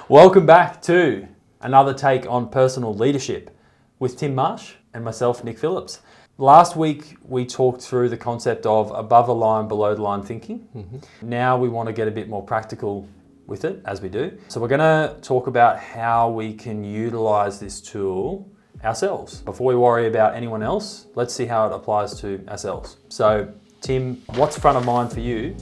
Welcome back to another take on personal leadership with Tim Marsh and myself, Nick Phillips. Last week, we talked through the concept of above the line, below the line thinking. Now we want to get a bit more practical with it, as we do. So we're going to talk about how we can utilize this tool ourselves. Before we worry about anyone else, let's see how it applies to ourselves. So Tim, what's front of mind for you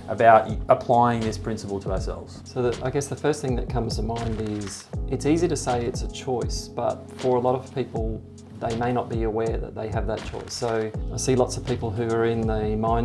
about applying this principle to ourselves? So I guess the first thing that comes to mind is it's easy to say it's a choice, but for a lot of people, they may not be aware that they have that choice. So I see lots of people who are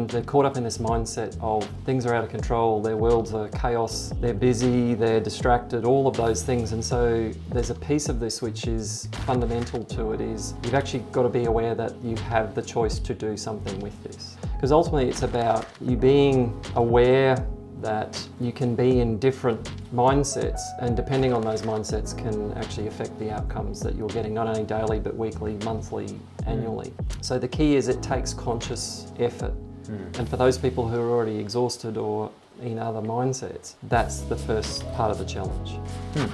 they're caught up in this mindset of things are out of control, their worlds are chaos, they're busy, they're distracted, all of those things. And so there's a piece of this which is fundamental to it is you've actually got to be aware that you have the choice to do something with this. Because ultimately it's about you being aware that you can be in different mindsets, and depending on those mindsets can actually affect the outcomes that you're getting, not only daily but weekly, monthly, annually. So the key is it takes conscious effort. And for those people who are already exhausted or in other mindsets, that's the first part of the challenge.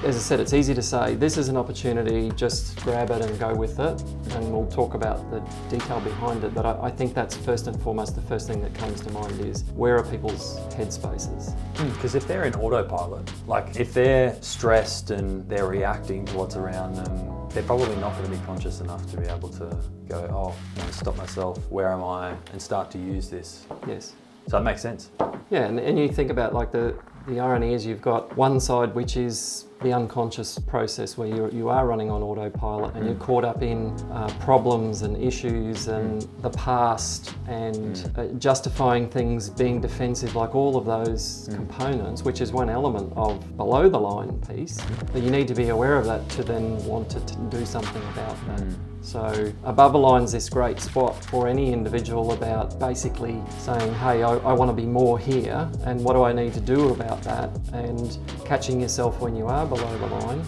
As I said, it's easy to say, this is an opportunity, just grab it and go with it, and we'll talk about the detail behind it, but I think that's first and foremost the first thing that comes to mind is, where are people's headspaces? Because if they're in autopilot, like if they're stressed and they're reacting to what's around them, they're probably not going to be conscious enough to be able to go, oh, I'm going to stop myself, where am I, and start to use this. Yes. So that makes sense. Yeah, and you think about like the irony is you've got one side which is the unconscious process where you are running on autopilot and you're caught up in problems and issues and the past and justifying things, being defensive, like all of those components, which is one element of below the line piece. But you need to be aware of that to then want to do something about that. So above the line's this great spot for any individual about basically saying, hey, I want to be more here, and what do I need to do about that? And catching yourself when you are below the line,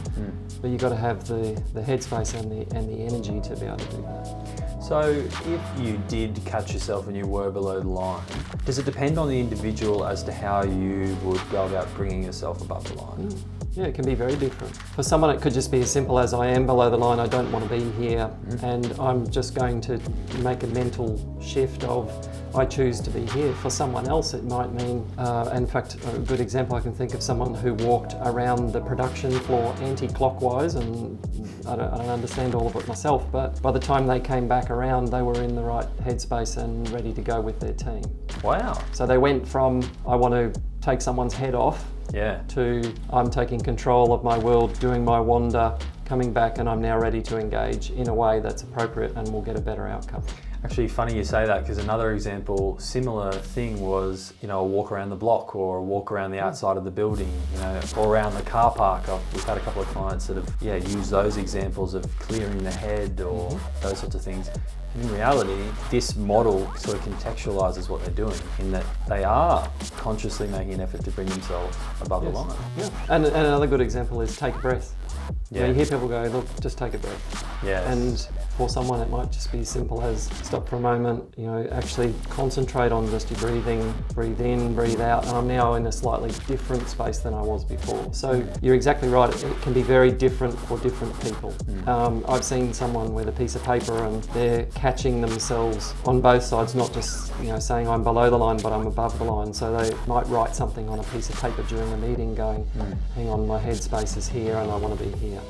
but you've got to have the headspace and the energy to be able to do that. So if you did catch yourself and you were below the line, does it depend on the individual as to how you would go about bringing yourself above the line? Yeah, it can be very different. For someone, it could just be as simple as I am below the line, I don't want to be here, and I'm just going to make a mental shift of I choose to be here. For someone else, it might mean, in fact, a good example, I can think of someone who walked around the production floor anti-clockwise, and I don't understand all of it myself, but by the time they came back around, they were in the right headspace and ready to go with their team. Wow. So they went from, I want to take someone's head off, to I'm taking control of my world, doing my wander, coming back, and I'm now ready to engage in a way that's appropriate and will get a better outcome. Actually, funny you say that, because another example, similar thing was, a walk around the block or a walk around the outside of the building, or around the car park. We've had a couple of clients that have, used those examples of clearing the head or those sorts of things. In reality, this model sort of contextualizes what they're doing in that they are consciously making an effort to bring themselves above the line. Yeah. And another good example is take a breath. Yeah. You hear people go, look, just take a breath. Yes. And for someone, it might just be as simple as stop for a moment, actually concentrate on just your breathing, breathe in, breathe out. And I'm now in a slightly different space than I was before. So you're exactly right. It can be very different for different people. I've seen someone with a piece of paper and they're catching themselves on both sides, not just, saying I'm below the line, but I'm above the line. So they might write something on a piece of paper during a meeting going, hang on, my headspace is here and I want to be here.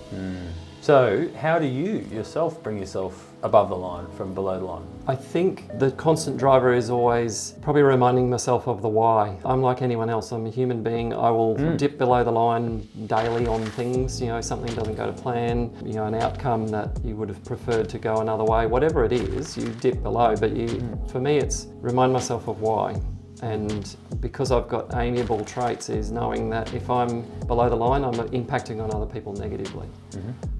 So how do you yourself bring yourself above the line from below the line? I think the constant driver is always probably reminding myself of the why. I'm like anyone else, I'm a human being. I will dip below the line daily on things, something doesn't go to plan, an outcome that you would have preferred to go another way. Whatever it is, you dip below, but for me it's remind myself of why. And because I've got amiable traits is knowing that if I'm below the line, I'm impacting on other people negatively.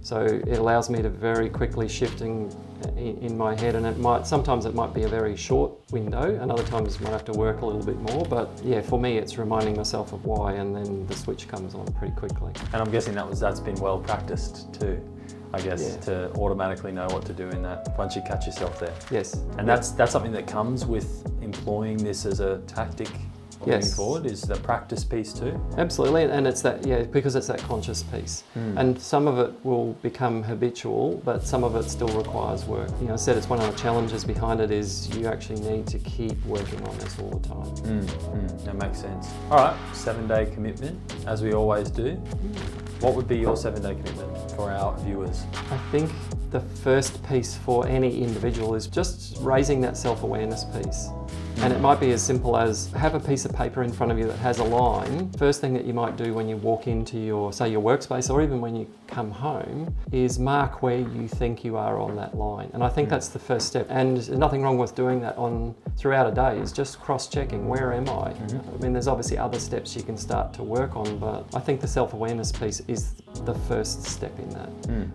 So it allows me to very quickly shifting in my head, and sometimes it might be a very short window, and other times I might have to work a little bit more. But yeah, for me, it's reminding myself of why, and then the switch comes on pretty quickly. And I'm guessing that's been well practiced too. I guess, to automatically know what to do in that once you catch yourself there. Yes. And that's something that comes with employing this as a tactic moving Yes. forward is the practice piece too. Absolutely, and it's that, yeah, because it's that conscious piece. And some of it will become habitual, but some of it still requires work. You know, I said it's one of the challenges behind it is you actually need to keep working on this all the time. That makes sense. All right, 7-day commitment, as we always do. What would be your 7-day commitment for our viewers? I think the first piece for any individual is just raising that self-awareness piece. And it might be as simple as have a piece of paper in front of you that has a line. First thing that you might do when you walk into your, say, your workspace, or even when you come home, is mark where you think you are on that line. And I think that's the first step. And there's nothing wrong with doing that throughout a day, is just cross-checking, where am I? I mean, there's obviously other steps you can start to work on, but I think the self-awareness piece is the first step in that.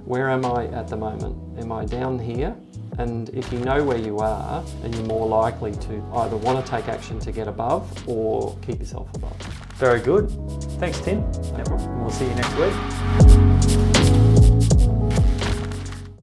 Where am I at the moment? Am I down here? And if you know where you are, then you're more likely to either want to take action to get above or keep yourself above. Very good. Thanks, Tim. No problem. We'll see you next week.